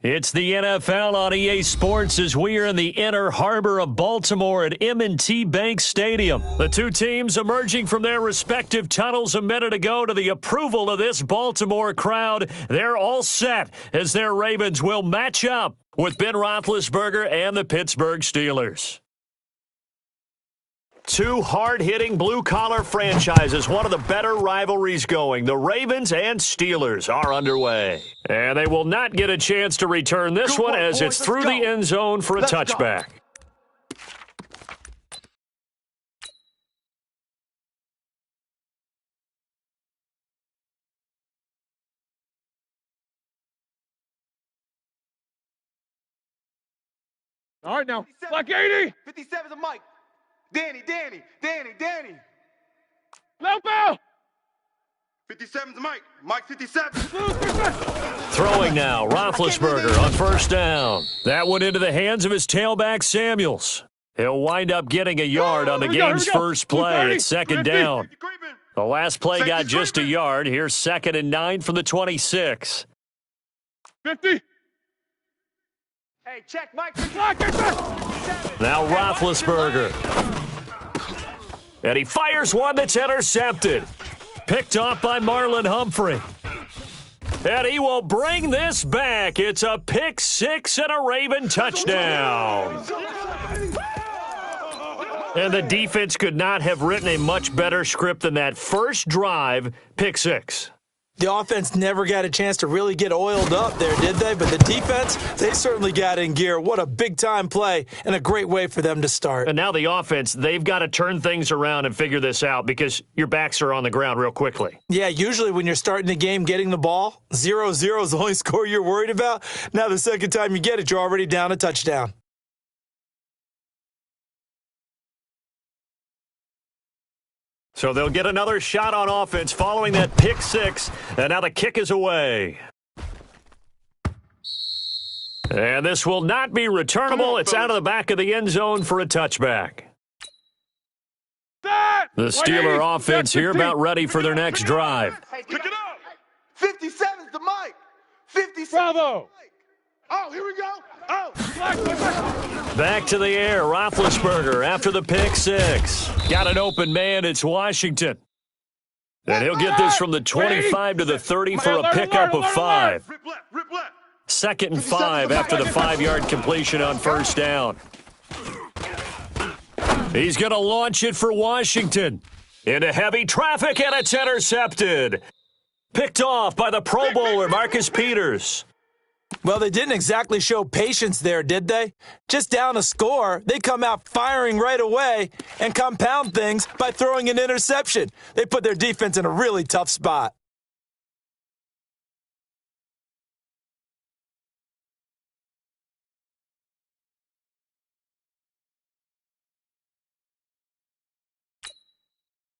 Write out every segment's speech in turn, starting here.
It's the NFL on EA Sports as we are in the inner harbor of Baltimore at M&T Bank Stadium. The two teams emerging from their respective tunnels a minute ago to the approval of this Baltimore crowd. They're all set as their Ravens will match up with Ben Roethlisberger and the Pittsburgh Steelers. Two hard-hitting blue-collar franchises, one of the better rivalries going. The Ravens and Steelers are underway. And they will not get a chance to return this one as it's through the end zone for a touchback. All right, now. Black 80. 57's a Mike. Danny. Low bell. 57's a Mike. Mike 57. Throwing now, Roethlisberger on first down. That one into the hands of his tailback, Samuels. He'll wind up getting a yard on the game's first play. It's second down. The last play got just a yard. Here's 2nd and 9 from the 26. 50. Hey, check Mike. Now Roethlisberger. And he fires one that's intercepted. Picked off by Marlon Humphrey. And he will bring this back. It's a pick six and a Raven touchdown. And the defense could not have written a much better script than that first drive, pick six. The offense never got a chance to really get oiled up there, did they? But the defense, they certainly got in gear. What a big-time play and a great way for them to start. And now the offense, they've got to turn things around and figure this out because your backs are on the ground real quickly. Yeah, usually when you're starting the game getting the ball, 0-0 is the only score you're worried about. Now the second time you get it, you're already down a touchdown. So they'll get another shot on offense following that pick six. And now the kick is away. And this will not be returnable. It's out of the back of the end zone for a touchback. The Steeler offense here about ready for their next drive. Pick it up. 57's the Mike. 57's Bravo. Oh, here we go. Oh. Back to the air, Roethlisberger after the pick six. Got an open man, it's Washington. And he'll get this from the 25 to the 30 for a pickup of 5. 2nd and 5 after the 5-yard completion on first down. He's going to launch it for Washington. Into heavy traffic, and it's intercepted. Picked off by the Pro Bowler, Marcus Peters. Well, they didn't exactly show patience there, did they? Just down a score, they come out firing right away and compound things by throwing an interception. They put their defense in a really tough spot.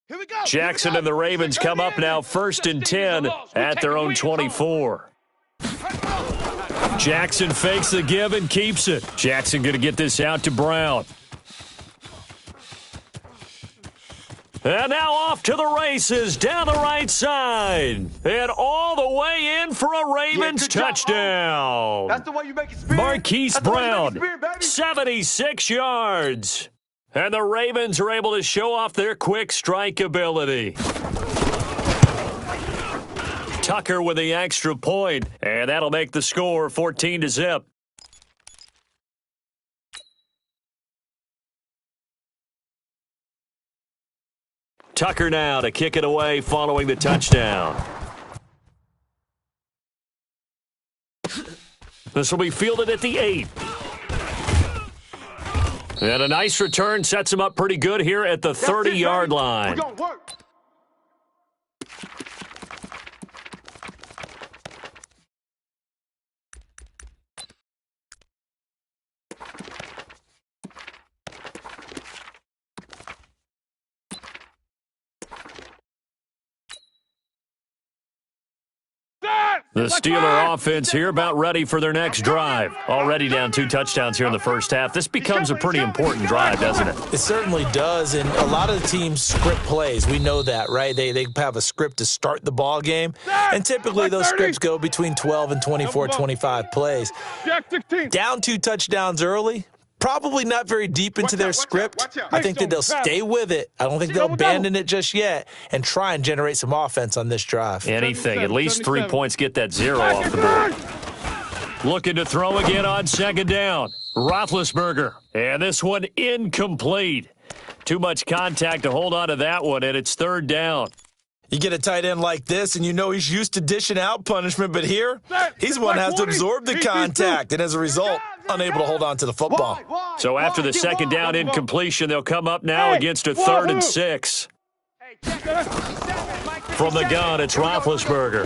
Here we go. Jackson and the Ravens come up now 1st and 10 at their own 24. Jackson fakes the give and keeps it. Jackson going to get this out to Brown. And now off to the races down the right side. And all the way in for a Ravens touchdown. That's the way you make it spirit. Marquise Brown, 76 yards. And the Ravens are able to show off their quick strike ability. Tucker with the extra point, and that'll make the score 14-0. Tucker now to kick it away following the touchdown. This will be fielded at the 8. And a nice return sets him up pretty good here at the 30-yard line. We're gonna work. The Steeler offense here about ready for their next drive. Already down 2 touchdowns here in the first half. This becomes a pretty important drive, doesn't it? It certainly does, and a lot of the teams script plays. We know that, right? They have a script to start the ball game, and typically those scripts go between 12 and 24, 25 plays. Down 2 touchdowns early, probably not very deep into their script. I think that they'll stay with it. I don't think they'll abandon it just yet and try and generate some offense on this drive. Anything. At least 3 points, get that 0 off the board. Looking to throw again on second down. Roethlisberger. And this one incomplete. Too much contact to hold on to that one, and it's third down. You get a tight end like this, and you know he's used to dishing out punishment, but here, he's one that has to absorb the contact, and as a result, unable to hold on to the football. So after the second down incompletion, they'll come up now against a 3rd and 6. From the gun, it's Roethlisberger.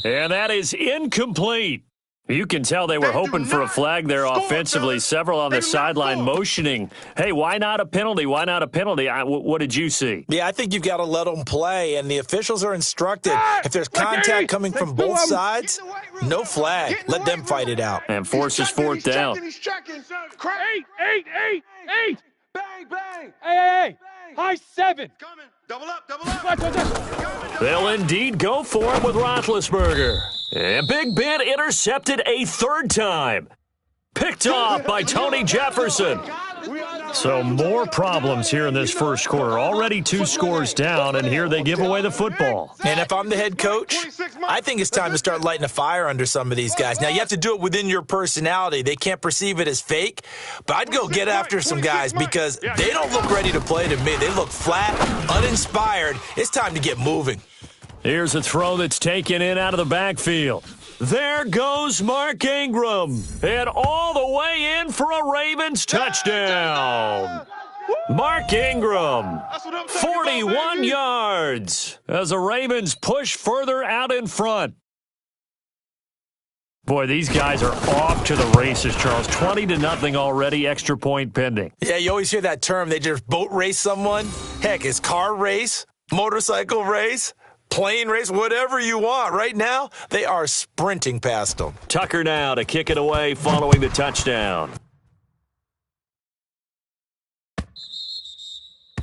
And that is incomplete. You can tell they were hoping for a flag there offensively. Several on the sideline motioning, hey, why not a penalty? Why not a penalty? What did you see? Yeah, I think you've got to let them play, and the officials are instructed. If there's contact coming from both sides, no flag. Let them fight it out. And forces 4th down. 8, 8, 8, 8. Bang, bang. Hey. High 7. Coming. Double up. They'll indeed go for it with Roethlisberger. And Big Ben intercepted a 3rd time. Picked off by Tony Jefferson. So more problems here in this first quarter. Already 2 scores down, and here they give away the football. And if I'm the head coach, I think it's time to start lighting a fire under some of these guys. Now, you have to do it within your personality. They can't perceive it as fake, but I'd go get after some guys because they don't look ready to play to me. They look flat, uninspired. It's time to get moving. Here's a throw that's taken in out of the backfield. There goes Mark Ingram. And all the way in for a Ravens touchdown. Mark Ingram, 41 yards as the Ravens push further out in front. Boy, these guys are off to the races, Charles. 20-0 already, extra point pending. Yeah, you always hear that term. They just boat race someone. Heck, it's car race, motorcycle race, plane race, whatever you want. Right now, they are sprinting past them. Tucker now to kick it away following the touchdown.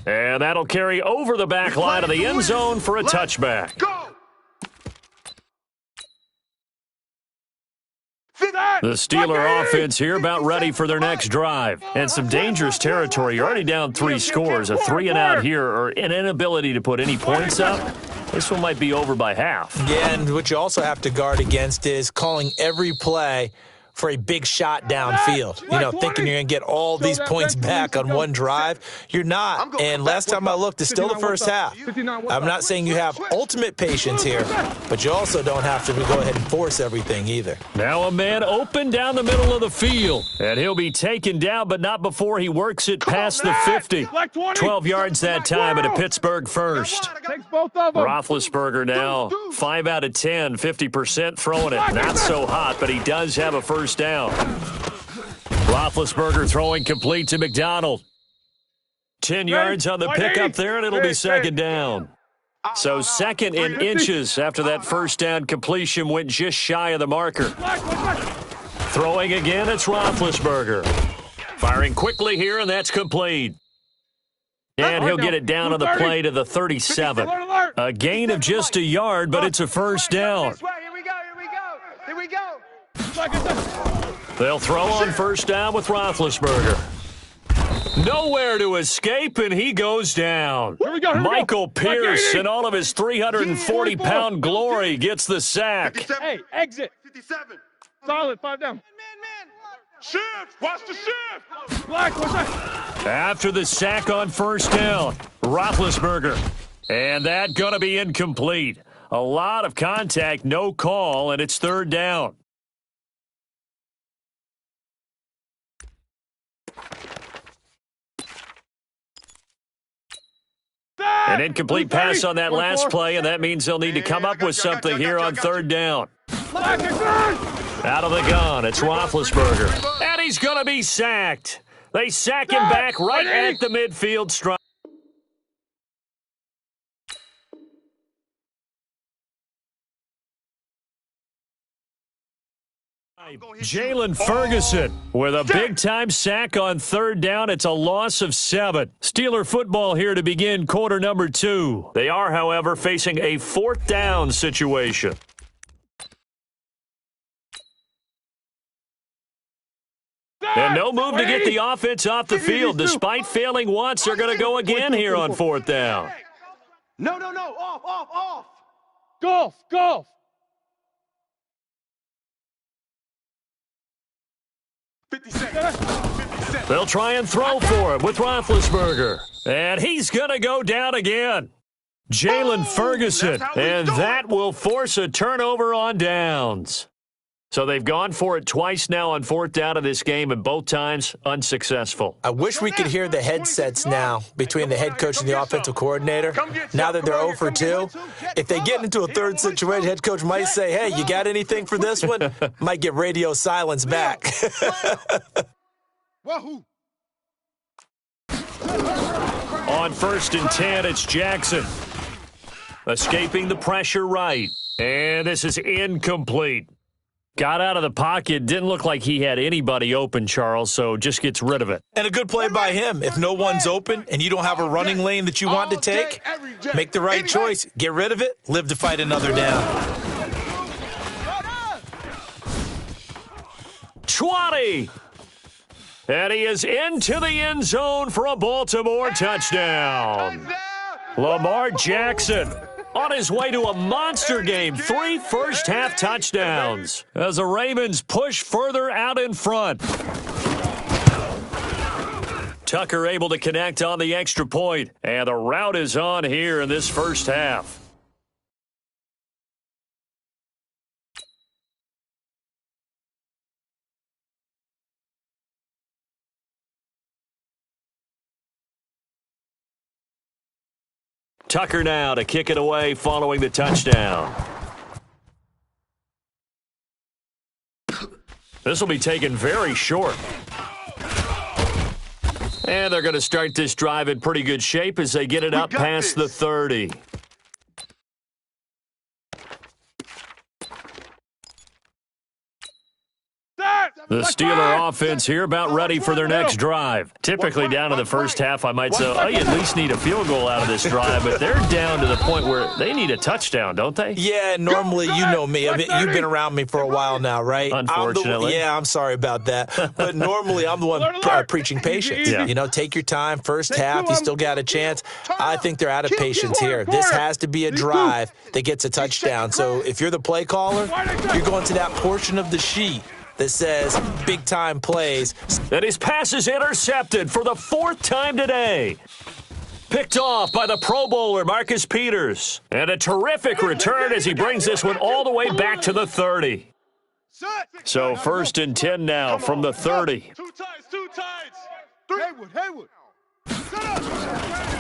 And that'll carry over the back line of the end zone for a touchback. Go. The Steeler offense here about ready for their next drive. And some dangerous territory. You're already down 3 scores. A 3-and-out here or an inability to put any points up. This one might be over by half. Yeah, and what you also have to guard against is calling every play for a big shot downfield. You know, thinking you're going to get all these points back on one drive. You're not. And last time I looked, it's still the first half. I'm not saying you have ultimate patience here, but you also don't have to go ahead and force everything either. Now a man open down the middle of the field. And he'll be taken down, but not before he works it past the 50. 12 yards that time at a Pittsburgh first. Roethlisberger now 5 out of 10, 50% throwing it. Not so hot, but he does have a first down. Roethlisberger throwing complete to McDonald. 10 yards on the pickup there, and it'll be second down. So second in inches after that first down completion went just shy of the marker. Throwing again, it's Roethlisberger. Firing quickly here, and that's complete. And he'll get it down on the play to the 37. A gain of just a yard, but it's a first down. Here we go. They'll throw on first down with Roethlisberger. Nowhere to escape, and he goes down. Michael Pierce and all of his 340-pound glory gets the sack. Hey, exit. 57. Solid, 5 down. Man. Shift. Watch the shift. Black, what's that? After the sack on first down, Roethlisberger. And that going to be incomplete. A lot of contact, no call, and it's third down. An incomplete pass on that last play, and that means they'll need to come up with something here on third down. Out of the gun, it's Roethlisberger. And he's going to be sacked. They sack him back right at the midfield stripe. Jalen Ferguson with a big-time sack on third down. It's a loss of 7. Steeler football here to begin quarter number 2. They are, however, facing a fourth down situation. And no move to get the offense off the field. Despite failing once, they're going to go again here on fourth down. No. Off. Golf. 50 seconds. They'll try and throw for it with Roethlisberger. And he's going to go down again. Jalen Ferguson. And that will force a turnover on downs. So they've gone for it twice now on fourth down of this game, and both times unsuccessful. I wish we could hear the headsets now between the head coach and the offensive coordinator. Now that they're 0 for 2, if they get into a third situation, head coach might say, hey, you got anything for this one? Might get radio silence back. On 1st and 10, it's Jackson. Escaping the pressure right. And this is incomplete. Got out of the pocket. Didn't look like he had anybody open, Charles, so just gets rid of it. And a good play by him. If no one's open and you don't have a running lane that you want to take, make the right choice. Get rid of it. Live to fight another down. 20. And he is into the end zone for a Baltimore touchdown. Lamar Jackson on his way to a monster game. 3 first-half touchdowns as the Ravens push further out in front. Tucker able to connect on the extra point, and the route is on here in this first half. Tucker now to kick it away following the touchdown. This will be taken very short. And they're going to start this drive in pretty good shape as they get it up past the 30. The Steeler offense here about ready for their next drive. Typically down to the first half, I might say, oh, you at least need a field goal out of this drive, but they're down to the point where they need a touchdown, don't they? Yeah, normally, you know me. You've been around me for a while now, right? Unfortunately. I'm sorry about that. But normally, I'm the one preaching patience. Yeah. You know, take your time. First half, you still got a chance. I think they're out of patience here. This has to be a drive that gets a touchdown. So if you're the play caller, you're going to that portion of the sheet that says big-time plays. And his pass is intercepted for the 4th time today. Picked off by the Pro Bowler, Marcus Peters. And a terrific return as he brings this one all the way back to the 30. So 1st and 10 now from the 30. Two tides. Haywood.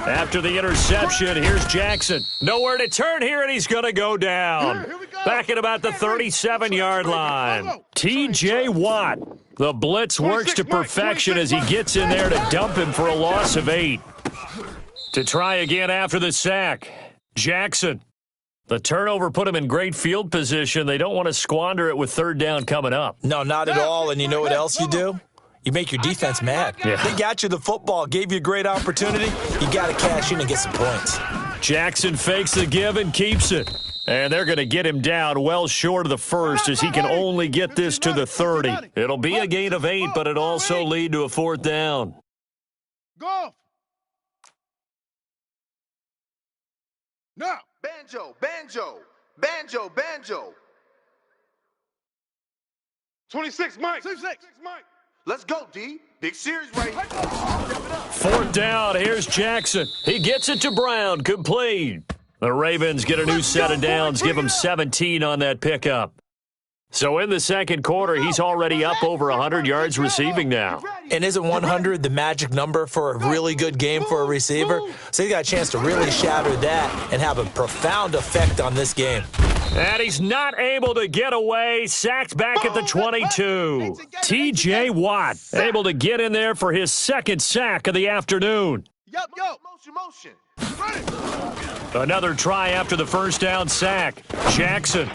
After the interception, here's Jackson. Nowhere to turn here, and he's going to go down. Back at about the 37-yard line. T.J. Watt. The blitz works to perfection as he gets in there to dump him for a loss of 8. To try again after the sack. Jackson. The turnover put him in great field position. They don't want to squander it with 3rd down coming up. No, not at all. And you know what else you do? You make your defense mad. Yeah. They got you the football, gave you a great opportunity. You got to cash in and get some points. Jackson fakes the give and keeps it. And they're going to get him down well short of the 1st as he can only get this to the 30. It'll be a gain of 8, but it also lead to a 4th down. Go. Now. Banjo. 26, Mike. 26, Mike. Let's go, D. Big series right here. 4th down. Here's Jackson. He gets it to Brown. Complete. The Ravens get a new set of downs. Give him 17 on that pickup. So in the second quarter, he's already up over 100 yards receiving now. And isn't 100 the magic number for a really good game for a receiver? So he got a chance to really shatter that and have a profound effect on this game. And he's not able to get away. Sacked back at the 22. T.J. Watt able to get in there for his 2nd sack of the afternoon. Motion. Another try after the 1st down sack. Jackson.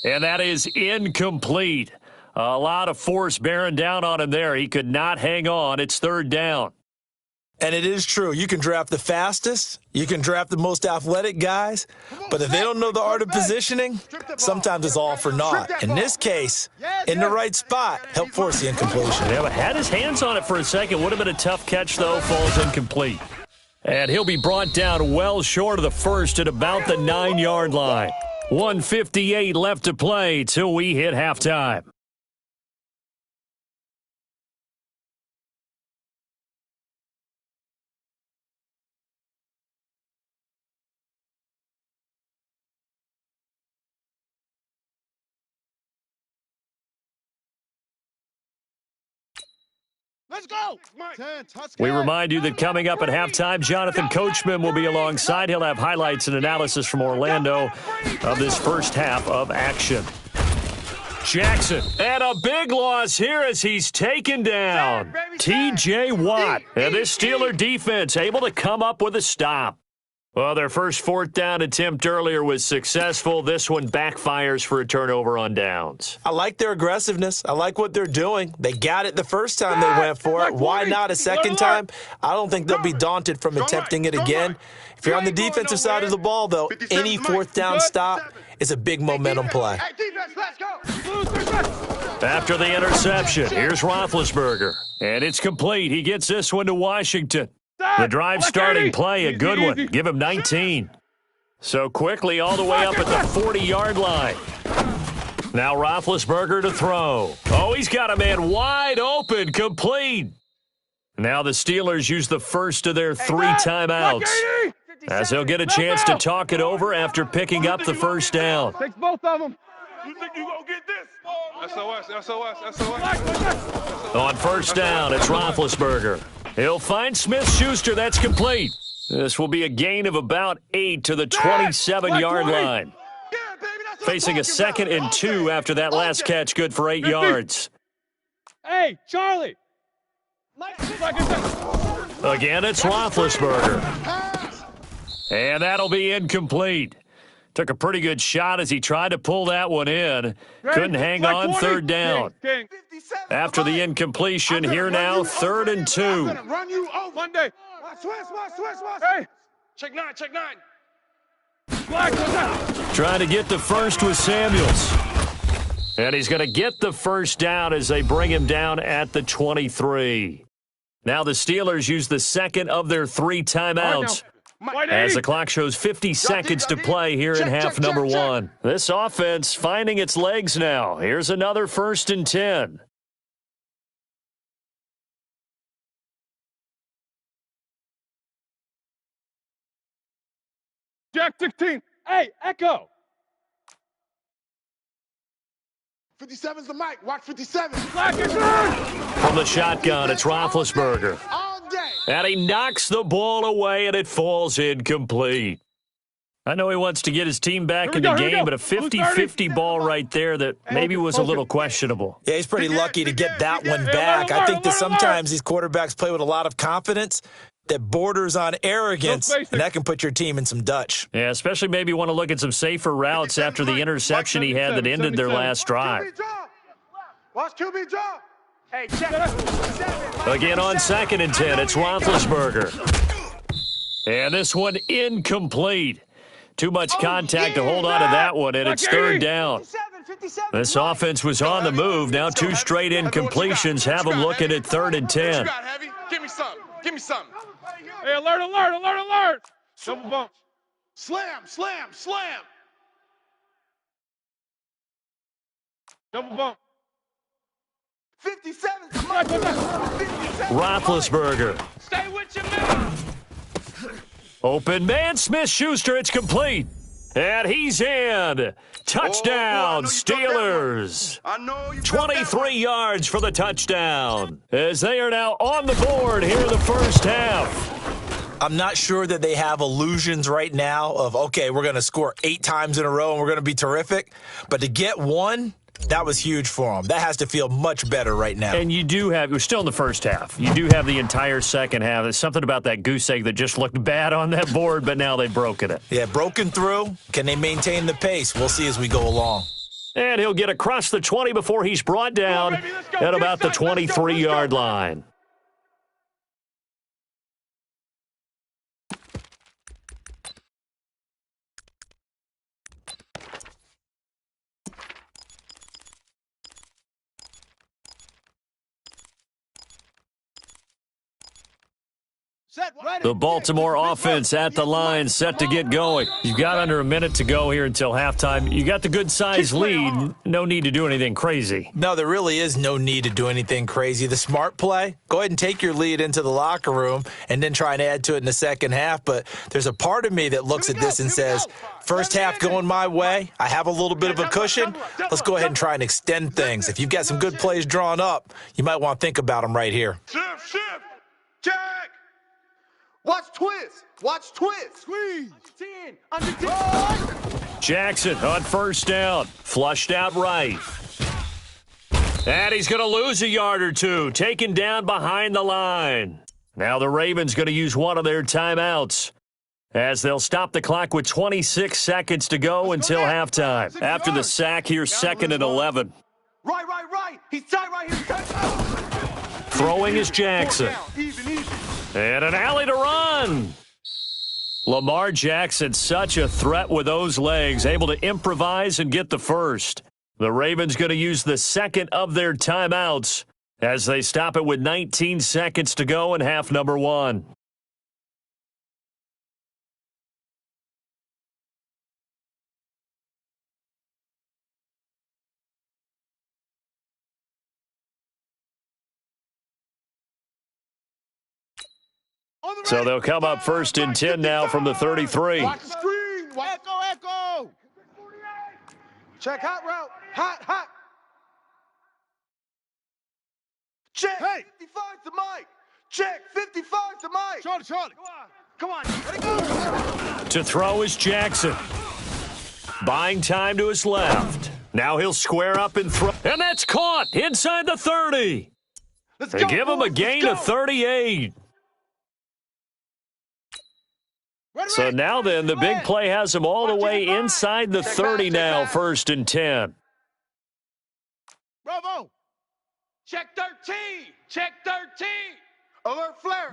And that is incomplete. A lot of force bearing down on him there. He could not hang on. It's third down. And it is true. You can draft the fastest. You can draft the most athletic guys. But if they don't know the art of positioning, sometimes it's all for naught. In this case, in the right spot, help force the incompletion. Yeah, but had his hands on it for a second. Would have been a tough catch, though. Falls incomplete. And he'll be brought down well short of the first at about the 9-yard line. 1:58 left to play till we hit halftime. Let's go. We remind you that coming up at halftime, Jonathan Coachman will be alongside. He'll have highlights and analysis from Orlando of this first half of action. Jackson, and a big loss here as he's taken down. T.J. Watt, and this Steeler defense able to come up with a stop. Well, their first fourth down attempt earlier was successful. This one backfires for a turnover on downs. I like their aggressiveness. I like what they're doing. They got it the first time they went for it. Why not a second time? I don't think they'll be daunted from attempting it again. If you're on the defensive side of the ball, though, any fourth down stop is a big momentum play. After the interception, here's Roethlisberger, and it's complete. He gets this one to Washington. The drive starting play, a good one. Give him 19. So quickly all the way up at the 40-yard line. Now Roethlisberger to throw. Oh, he's got a man wide open, complete. Now the Steelers use the first of their 3 timeouts, as they'll get a chance to talk it over after picking up the first down. Takes both of them. You think you gonna get this? SOS. On first down, it's Roethlisberger. He'll find Smith-Schuster. That's complete. This will be a gain of about 8 to the 27-yard line. Facing a 2nd and 2 after that last catch, good for 8 yards. Hey, Charlie. Again, it's Roethlisberger. And that'll be incomplete. Took a pretty good shot as he tried to pull that one in. Couldn't hang on, third down. After the incompletion, here now, 3rd and 2. Run you over. Monday. Switch. Hey. Check 9. Trying to get the first with Samuels. And he's going to get the first down as they bring him down at the 23. Now the Steelers use the second of their 3 timeouts, as the clock shows 50 seconds to play here in half number 1. This offense finding its legs now. Here's another 1st and 10. Jack 16. Hey, Echo. 57's the mic. Watch 57. From the shotgun, it's Roethlisberger. All day. And he knocks the ball away, and it falls incomplete. I know he wants to get his team back in the game, but a 50-50 ball right there that maybe was a little questionable. Yeah, he's pretty lucky to get that one back. I think that sometimes these quarterbacks play with a lot of confidence that borders on arrogance, and that can put your team in some Dutch. Yeah, especially maybe want to look at some safer routes after the interception he had that ended their last drive. Watch QB draw. Hey, check. Again on 2nd and 10, it's Roethlisberger. And this one incomplete. Too much contact to hold on to that one, and it's 3rd down. This offense was on the move. Now 2 straight incompletions have them looking at 3rd and 10. Give me something. Hey, alert. Double bump. Slam. Double bump. 57. Roethlisberger. Stay with your man. Open man, Smith-Schuster, it's complete. And he's in. Touchdown, Steelers. 23 yards for the touchdown, as they are now on the board here in the first half. I'm not sure that they have illusions right now of, okay, we're going to score 8 times in a row and we're going to be terrific. But to get one, that was huge for them. That has to feel much better right now. And you do have, we're still in the first half. You do have the entire second half. There's something about that goose egg that just looked bad on that board, but now they've broken it. Yeah, broken through. Can they maintain the pace? We'll see as we go along. And he'll get across the 20 before he's brought down at about the 23-yard line. The Baltimore offense at the line, set to get going. You've got under a minute to go here until halftime. You got the good-sized lead. No need to do anything crazy. No, there really is no need to do anything crazy. The smart play, go ahead and take your lead into the locker room and then try and add to it in the second half. But there's a part of me that looks at this and says, first half going my way, I have a little bit of a cushion. Let's go ahead and try and extend things. If you've got some good plays drawn up, you might want to think about them right here. Shift. Check. Watch twist. Watch twist. Squeeze. Under 10. Jackson on first down. Flushed out right. And he's going to lose a yard or two. Taken down behind the line. Now the Ravens going to use one of their timeouts, as they'll stop the clock with 26 seconds to go until halftime. After the sack here, 2nd and 11. Right. He's tight right here. Throwing is Jackson. Even. And an alley to run. Lamar Jackson, such a threat with those legs, able to improvise and get the first. The Ravens going to use the second of their timeouts as they stop it with 19 seconds to go in half number 1. So they'll come up 1st and 10 now from the 33. Watch the screen. Echo. Check hot route. Hot. Check. Hey. 55 to Mike. Check. 55 to Mike. Charlie. Come on. Let it go. To throw is Jackson. Buying time to his left. Now he'll square up and throw. And that's caught inside the 30. They give him a gain of 38. So now then, the big play has him all the way inside the 30 now, 1st and 10. Bravo. Check 13. Alert flare.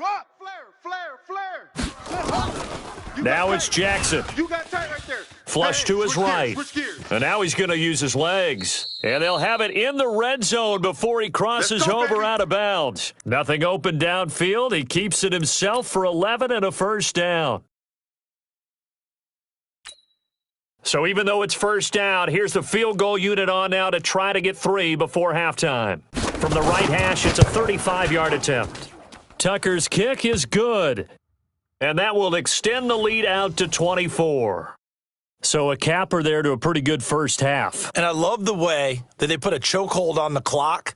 Flare. Now it's Jackson. You got tight right there. Flush to his right. And now he's going to use his legs. And they'll have it in the red zone before he crosses over out of bounds. Nothing open downfield. He keeps it himself for 11 and a first down. So even though it's first down, here's the field goal unit on now to try to get 3 before halftime. From the right hash, it's a 35-yard attempt. Tucker's kick is good, and that will extend the lead out to 24. So a capper there to a pretty good first half. And I love the way that they put a chokehold on the clock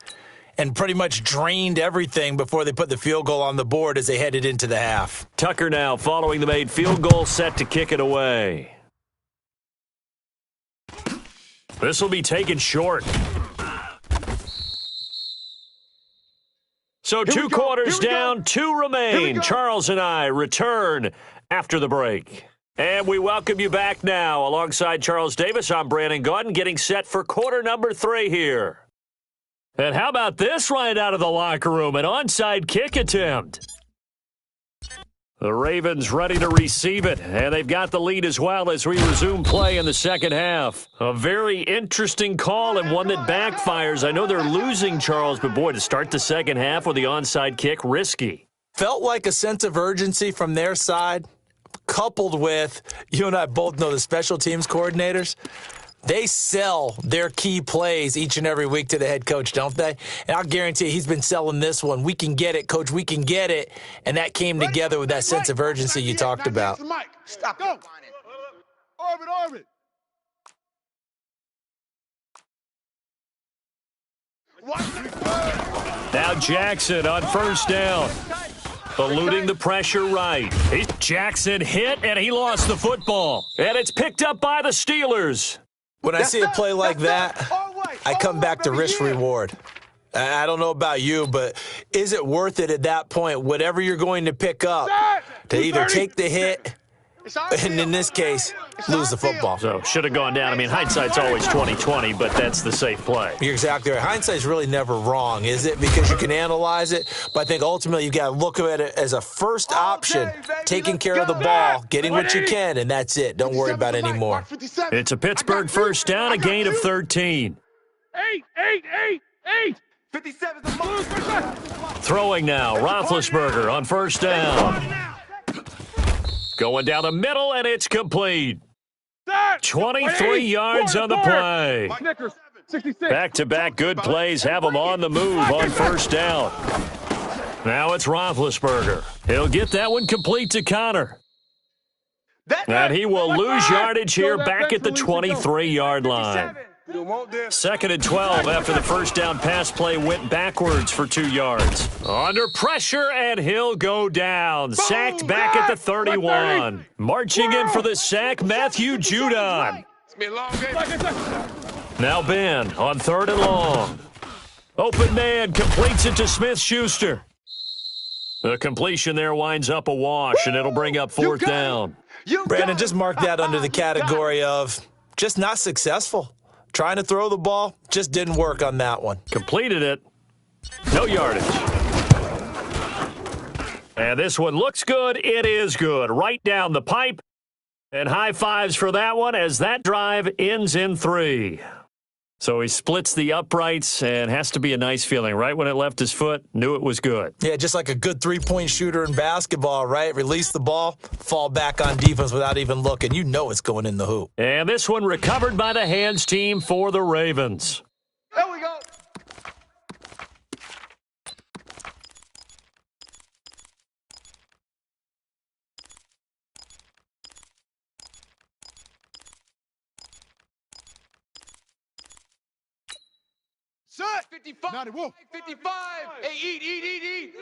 and pretty much drained everything before they put the field goal on the board as they headed into the half. Tucker now following the made field goal, set to kick it away. This will be taken short. So 2 quarters down, 2 remain. Charles and I return after the break. And we welcome you back now. Alongside Charles Davis, I'm Brandon Gaudin, getting set for quarter number 3 here. And how about this right out of the locker room? An onside kick attempt. The Ravens ready to receive it, and they've got the lead as well as we resume play in the second half. A very interesting call and one that backfires. I know they're losing, Charles, but boy, to start the second half with the onside kick, risky. Felt like a sense of urgency from their side, coupled with, you and I both know the special teams coordinators. They sell their key plays each and every week to the head coach, don't they? And I'll guarantee he's been selling this one. We can get it, coach. We can get it. And that came together with that sense of urgency you talked about. Stop. Go. Orbit. Now Jackson on first down. Eluding the pressure right. Jackson hit, and he lost the football. And it's picked up by the Steelers. When I see a play like that, I come back to risk-reward. I don't know about you, but is it worth it at that point, whatever you're going to pick up, to either take the hit, and in this case, lose the football. So should have gone down. I mean, hindsight's always 20/20, but that's the safe play. You're exactly right. Hindsight's really never wrong, is it? Because you can analyze it, but I think ultimately you got to look at it as a first option, taking care of the ball, getting what you can, and that's it. Don't worry about it anymore. It's a Pittsburgh first down, a gain of 13. 8. 57 the mark. Throwing now, Roethlisberger on first down. Going down the middle, and it's complete. 23 yards on the play. Back-to-back good plays have him on the move on first down. Now it's Roethlisberger. He'll get that one complete to Connor. And he will lose yardage here back at the 23-yard line. 2nd and 12 after the first down pass play went backwards for 2 yards. Under pressure, and he'll go down. Sacked back at the 31. Marching in for the sack, Matthew Judon. Now Ben on 3rd and long. Open man completes it to Smith-Schuster. The completion there winds up a wash, and it'll bring up 4th down. Brandon, just mark that under the category of just not successful. Trying to throw the ball, just didn't work on that one. Completed it. No yardage. And this one looks good. It is good. Right down the pipe. And high fives for that one as that drive ends in 3. So he splits the uprights, and has to be a nice feeling. Right when it left his foot, knew it was good. Yeah, just like a good three-point shooter in basketball, right? Release the ball, fall back on defense without even looking. You know it's going in the hoop. And this one recovered by the hands team for the Ravens. There we go. Set. 55. 91. 55. Hey, eat.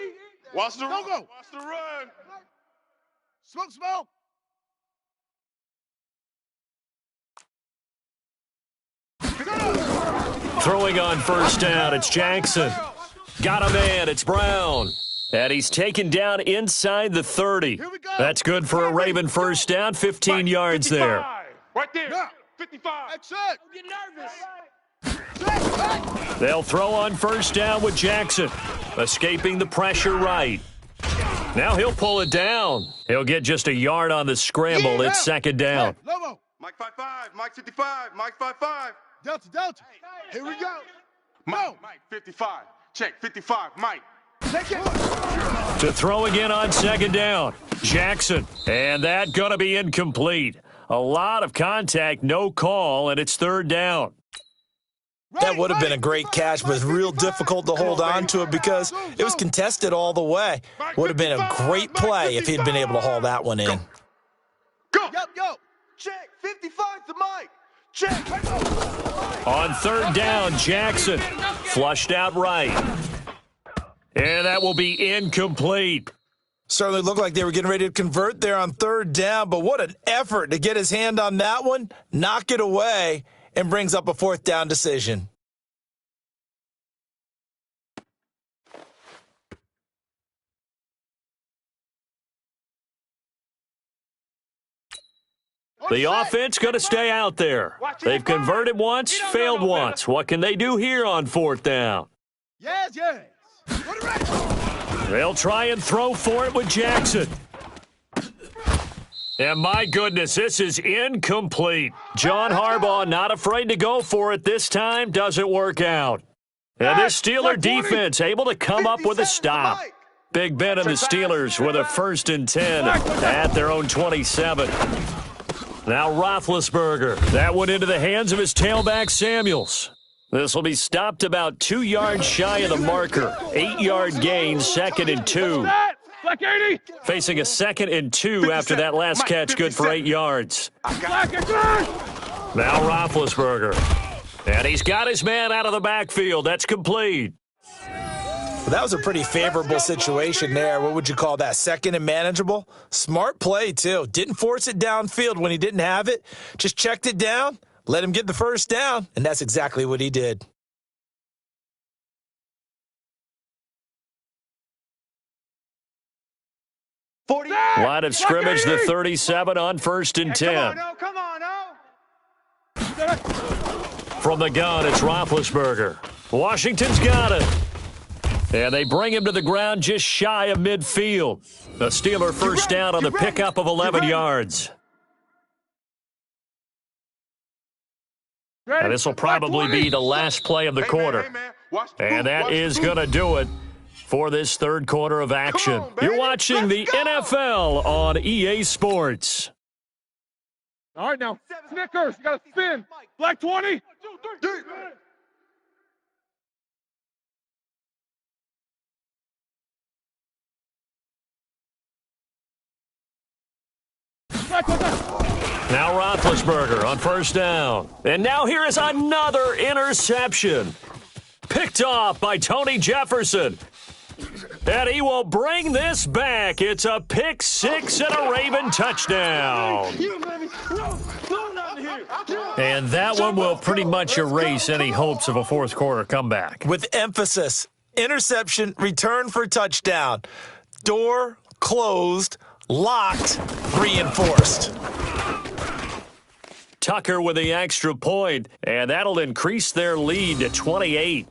Watch the Go. Watch the run. Smoke. Throwing on first down, it's Jackson. Got a man, it's Brown. And he's taken down inside the 30. That's good for a Raven first down, 15 yards there. Right there. 55. Exit. Get nervous. They'll throw on first down with Jackson. Escaping the pressure right. Now he'll pull it down. He'll get just a yard on the scramble. It's 2nd down. Lobo. Mike 55. Mike 55. Mike 55. Delta. Here we go. Mike 55. Check 55. Mike. Take it. To throw again on 2nd down. Jackson. And that going to be incomplete. A lot of contact, no call, and it's 3rd down. That would have been a great catch, but it's real difficult to hold on to it because it was contested all the way. Would have been a great play if he'd been able to haul that one in. Go. Yo. Check 55 to Mike. Check. On 3rd down, Jackson. Flushed out right. And that will be incomplete. Certainly looked like they were getting ready to convert there on 3rd down, but what an effort to get his hand on that one, knock it away, and brings up a 4th down decision. The offense going to stay out there. They've converted once, failed once. What can they do here on 4th down? Yes. They'll try and throw for it with Jackson. And my goodness, this is incomplete. John Harbaugh not afraid to go for it this time. Doesn't work out. And this Steeler defense able to come up with a stop. Big Ben and the Steelers with a 1st and 10 at their own 27. Now Roethlisberger. That went into the hands of his tailback Samuels. This will be stopped about 2 yards shy of the marker. 8-yard gain, 2nd and 2. Facing a 2nd and 2 after that last catch, good for 8 yards. Now Roethlisberger. And he's got his man out of the backfield. That's complete. Well, that was a pretty favorable situation there. What would you call that? 2nd and manageable? Smart play, too. Didn't force it downfield when he didn't have it. Just checked it down, let him get the first down, and that's exactly what he did. 40. Line of scrimmage, the 37 on 1st and 10. Come on, From the gun, it's Roethlisberger. Washington's got it. And they bring him to the ground just shy of midfield. The Steeler first down on the pickup of 11 yards. And this will probably be the last play of the quarter. And that is going to do it for this third quarter of action. You're watching the NFL on EA Sports. All right, now. Snickers, you got to spin. Black 20. 2, 3. Now Roethlisberger on first down. And now here is another interception. Picked off by Tony Jefferson. And he will bring this back. It's a pick six and a Raven touchdown. And that one will pretty much erase any hopes of a fourth quarter comeback. With emphasis, interception, return for touchdown. Door closed, locked, reinforced. Tucker with the extra point, and that'll increase their lead to 28.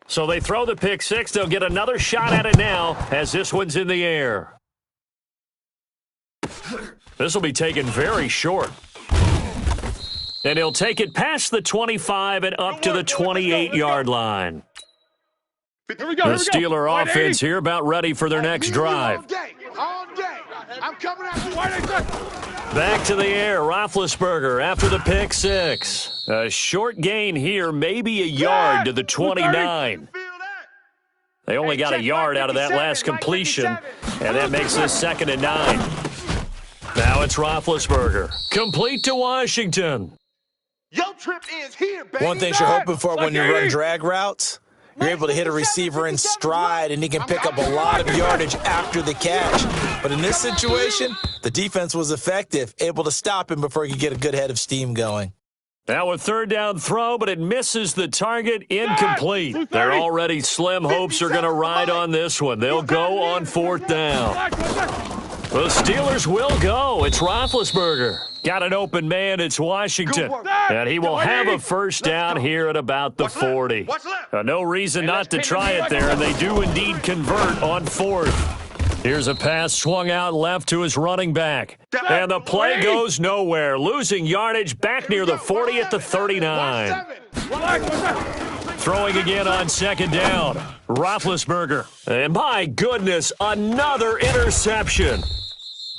So they throw the pick six. They'll get another shot at it now as this one's in the air. This will be taken very short. And he'll take it past the 25 and up to the 28-yard line. The Steeler offense here about ready for their next drive. All day. I'm coming out. Back to the air, Roethlisberger after the pick six. A short gain here, maybe a yard to the 29. They only got a yard out of that last completion, and that makes this 2nd and 9. Now it's Roethlisberger. Complete to Washington. Your trip is here, baby. One thing you're hoping for when you run drag routes, you're able to hit a receiver in stride, and he can pick up a lot of yardage after the catch. But in this situation, the defense was effective, able to stop him before he could get a good head of steam going. Now a third down throw, but it misses the target, incomplete. Their already slim hopes are going to ride on this one. They'll go on 4th down. The Steelers will go. It's Roethlisberger. Got an open man. It's Washington. And he will have a first down here at about the 40. No reason not to try it there, and they do indeed convert on 4th. Here's a pass swung out left to his running back. And the play goes nowhere. Losing yardage back near the 40 at the 39. Throwing again on 2nd down. Roethlisberger. And my goodness, another interception.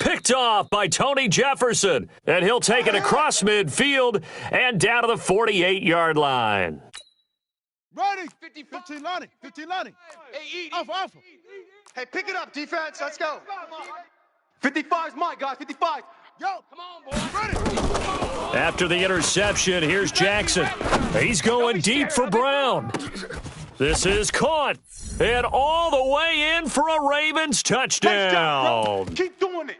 Picked off by Tony Jefferson. And he'll take it across midfield and down to the 48-yard line. Ready. 15 lining. 15 lining. Hey, off. Hey, pick it up, defense. Let's go. 55's mine, guys. 55. Yo, come on, boy. Ready. After the interception, here's Jackson. He's going deep for Brown. This is caught. And all the way in for a Ravens touchdown. Keep doing it.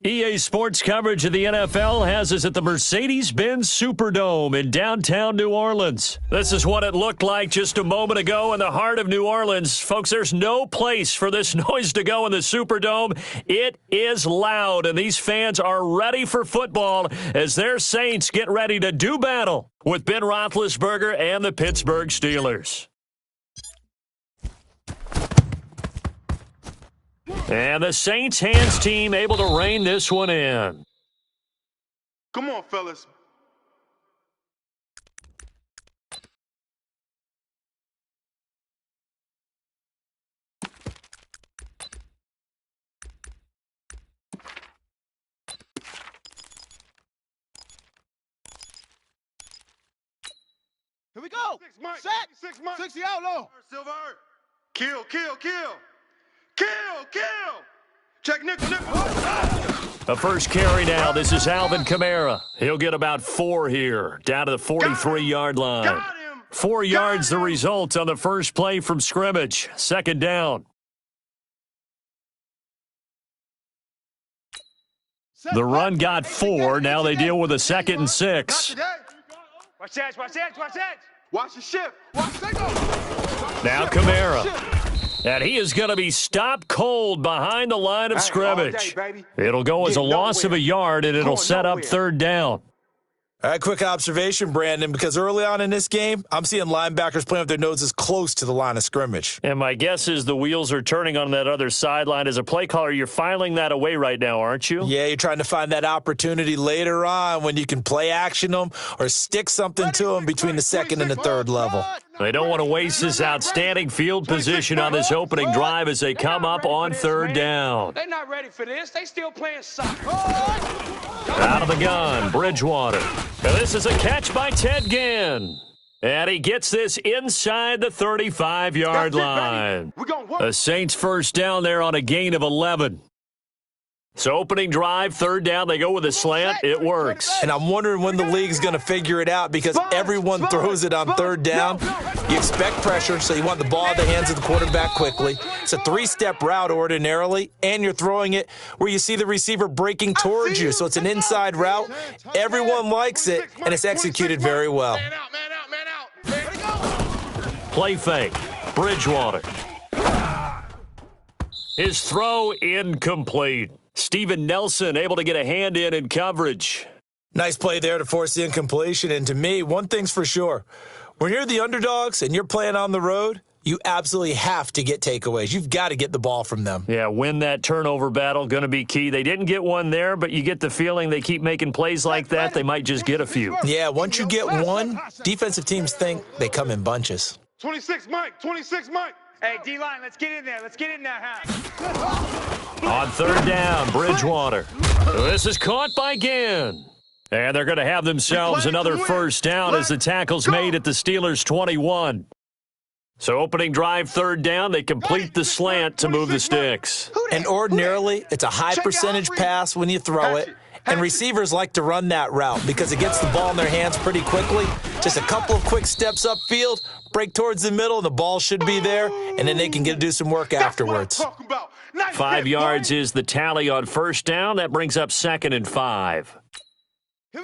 EA Sports coverage of the NFL has us at the Mercedes-Benz Superdome in downtown New Orleans. This is what it looked like just a moment ago in the heart of New Orleans. Folks, there's no place for this noise to go in the Superdome. It is loud, and these fans are ready for football as their Saints get ready to do battle with Ben Roethlisberger and the Pittsburgh Steelers. And the Saints hands team able to rein this one in. Come on, fellas. Here we go. Set. 60 outlaw. Silver. Kill. Check nickel. A first carry now. This is Alvin Kamara. He'll get about 4 here, down to the 43-yard line. 4 yards the result on the first play from scrimmage. Second down. The run got 4. Now they deal with a 2nd and 6. Watch that. Watch the shift. Now Kamara. And he is going to be stopped cold behind the line of scrimmage. It'll go as a loss of a yard, and it'll set up third down. All right, quick observation, Brandon, because early on in this game, I'm seeing linebackers playing with their noses close to the line of scrimmage. And my guess is the wheels are turning on that other sideline. As a play caller, you're filing that away right now, aren't you? Yeah, you're trying to find that opportunity later on when you can play action them or stick something to them between the second and the third level. They don't want to waste this outstanding field position on this opening drive as they come up on third down. They're not ready for this. They still playing soccer. Out of the gun, Bridgewater. Now this is a catch by Ted Ginn. And he gets this inside the 35-yard line. A Saints first down there on a gain of 11. So opening drive, third down, they go with a slant. It works. And I'm wondering when the league's going to figure it out because everyone throws it on third down. You expect pressure, so you want the ball in the hands of the quarterback quickly. It's a 3-step route ordinarily, and you're throwing it where you see the receiver breaking towards you. So it's an inside route. Everyone likes it, and it's executed very well. Man out. Play fake. Bridgewater. His throw incomplete. Steven Nelson able to get a hand in coverage. Nice play there to force the incompletion. And to me, one thing's for sure. When you're the underdogs and you're playing on the road, you absolutely have to get takeaways. You've got to get the ball from them. Yeah, win that turnover battle, going to be key. They didn't get one there, but you get the feeling they keep making plays like that, they might just get a few. Yeah, once you get one, defensive teams think they come in bunches. 26 Mike. Hey, D-line, let's get in there. On third down, Bridgewater. This is caught by Ginn. And they're going to have themselves another first down as the tackle's made at the Steelers' 21. So opening drive, third down, they complete the slant to move the sticks. And ordinarily, it's a high percentage pass when you throw it. And receivers like to run that route because it gets the ball in their hands pretty quickly. Just a couple of quick steps upfield, break towards the middle, and the ball should be there, and then they can do some work afterwards. 5 yards is the tally on first down. That brings up 2nd and 5.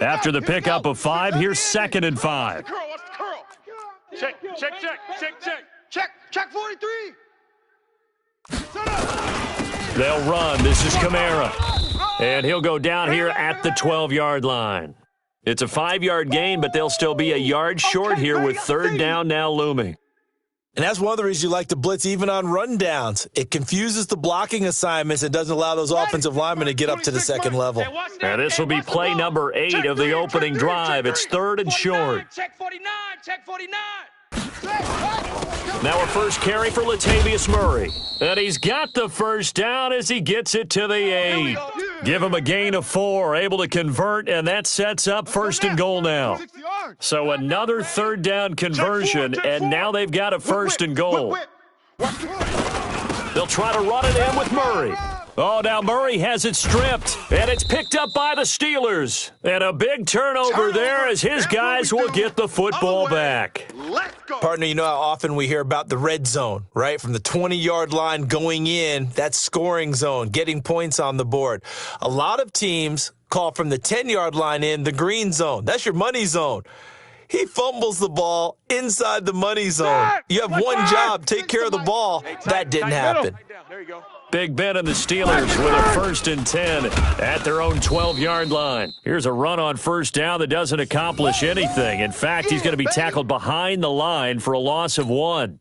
After the pickup of 5, here's 2nd and 5. Check 43. They'll run. This is Kamara. And he'll go down here at the 12-yard line. It's a 5-yard gain, but they'll still be a yard short here with third down now looming. And that's one of the reasons you like to blitz even on rundowns. It confuses the blocking assignments and doesn't allow those offensive linemen to get up to the second level. Now this will be play number 8 of the opening drive. It's third and short. Check 49. Now a first carry for Latavius Murray. And he's got the first down as he gets it to the 8. Give him a gain of 4, able to convert, and that sets up first and goal now. So another third down conversion, and now they've got a first and goal. They'll try to run it in with Murray. Oh, now Murray has it stripped, and it's picked up by the Steelers. And a big turnover there as his guys will get the football back. Let's go. Partner, you know how often we hear about the red zone, right? From the 20-yard line going in, that's scoring zone, getting points on the board. A lot of teams call from the 10-yard line in the green zone. That's your money zone. He fumbles the ball inside the money zone. You have one job, take care of the ball. That didn't happen. There you go. Big Ben and the Steelers with a 1st and 10 at their own 12-yard line. Here's a run on first down that doesn't accomplish anything. In fact, he's going to be tackled behind the line for a loss of 1.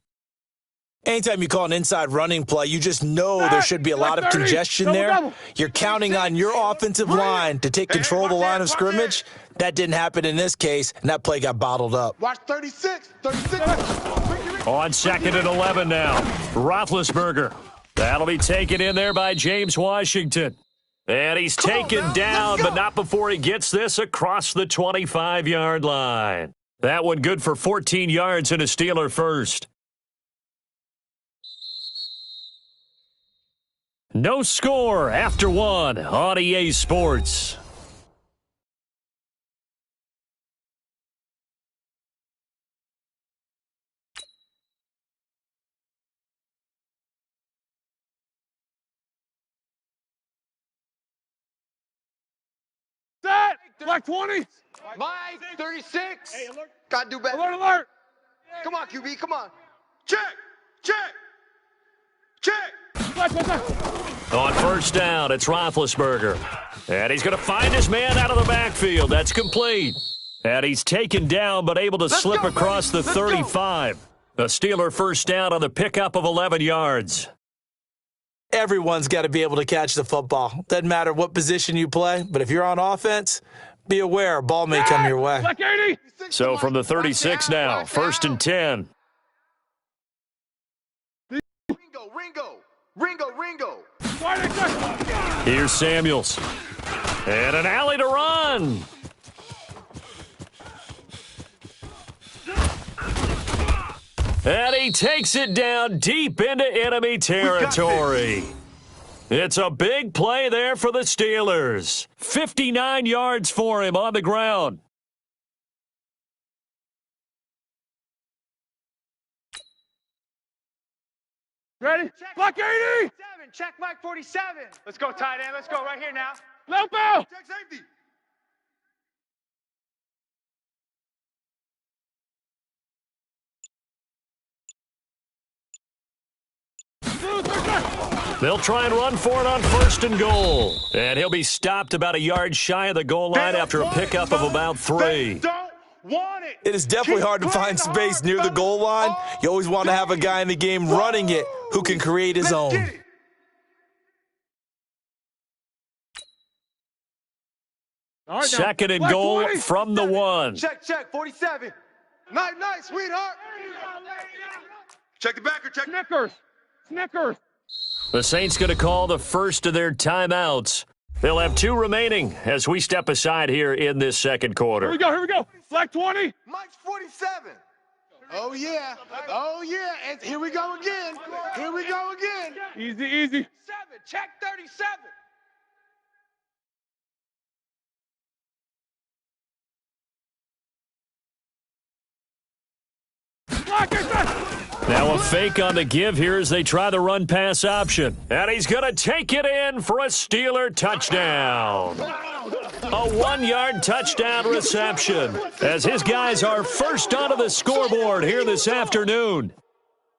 Anytime you call an inside running play, you just know there should be a lot of congestion there. You're counting on your offensive line to take control of the line of scrimmage. That didn't happen in this case, and that play got bottled up. Watch 36. 36. On 2nd and 11 now, Roethlisberger. That'll be taken in there by James Washington. And he's taken down, but not before he gets this across the 25-yard line. That one good for 14 yards and a Steeler first. No score after 1 on EA Sports. Set. Black 20. Mike, 36. Hey, alert. Gotta do better. Alert, alert. Come on, QB, come on. Check. Check. Check. Black, black, black. On first down, it's Roethlisberger. And he's going to find his man out of the backfield. That's complete. And he's taken down, but able to slip across the 35. The Steeler first down on the pickup of 11 yards. Everyone's got to be able to catch the football. Doesn't matter what position you play, but if you're on offense, be aware a ball may come your way. Black 80. So from the 36 now, 1st and 10. Ringo. Here's Samuels. And an alley to run. And he takes it down deep into enemy territory. It's a big play there for the Steelers. 59 yards for him on the ground. Ready? Black 80. Check Mike 47. Let's go, tight end. Let's go right here now. Low bell. Check safety. They'll try and run for it on 1st and goal. And he'll be stopped about a yard shy of the goal line after a pickup of about 3. It is definitely hard to find space near the goal line. You always want to have a guy in the game running it who can create his own. Right, 2nd and goal 20. from the 1. Check, 47. Night, sweetheart. Check the backer, check. Snickers. The Saints going to call the first of their timeouts. They'll have 2 remaining as we step aside here in this second quarter. Here we go. Black 20. Mike's 47. Oh, yeah. And here we go again. Easy. 7. Check 37. Now a fake on the give here as they try the run-pass option. And he's going to take it in for a Steeler touchdown. A 1-yard touchdown reception as his guys are first onto the scoreboard here this afternoon.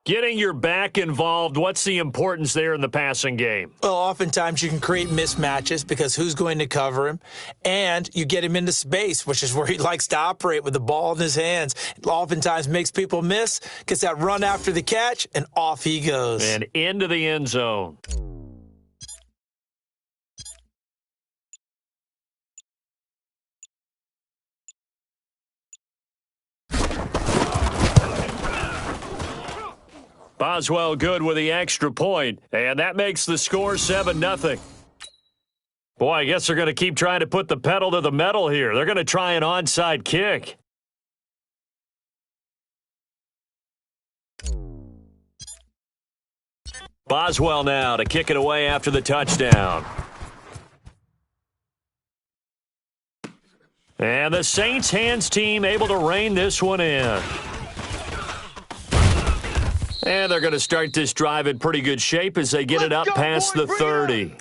Getting your back involved, what's the importance there in the passing game? Well, oftentimes you can create mismatches because who's going to cover him? And you get him into space, which is where he likes to operate with the ball in his hands. It oftentimes makes people miss, gets that run after the catch, and off he goes. And into the end zone. Boswell good with the extra point, and that makes the score 7-0. Boy, I guess they're going to keep trying to put the pedal to the metal here. They're going to try an onside kick. Boswell now to kick it away after the touchdown. And the Saints hands team able to rein this one in. And they're going to start this drive in pretty good shape as they get it up past the 30.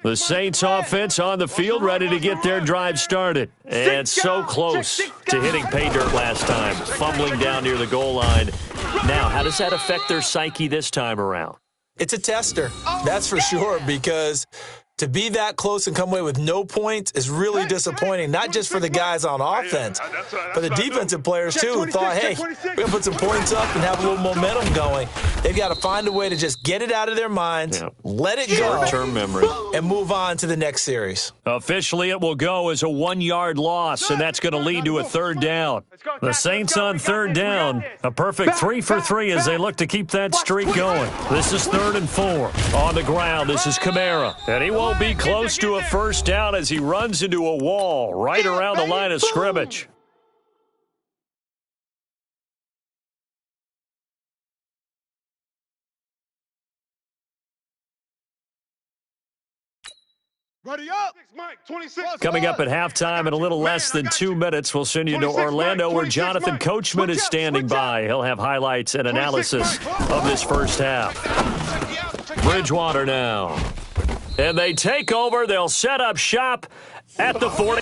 The Saints offense on the field ready to get their drive started. And so close to hitting pay dirt last time, fumbling down near the goal line. Now, how does that affect their psyche this time around? It's a tester, that's for sure, because to be that close and come away with no points is really disappointing, not just for the guys on offense, but the defensive players, too, who thought, hey, we're going to put some points up and have a little momentum going. They've got to find a way to just get it out of their minds, let it go, short-term memory, and move on to the next series. Officially, it will go as a 1-yard loss, and that's going to lead to a third down. The Saints on third down, a perfect 3 for 3 as they look to keep that streak going. This is 3rd and 4. On the ground, this is Kamara, and he won't be close to a first down as he runs into a wall right around the line of scrimmage. Ready up. Mike, 26. Coming up at halftime in a little less than 2 minutes, we'll send you to Orlando where Jonathan Coachman is standing by. He'll have highlights and analysis of this first half. Bridgewater now. And they take over. They'll set up shop at the 40.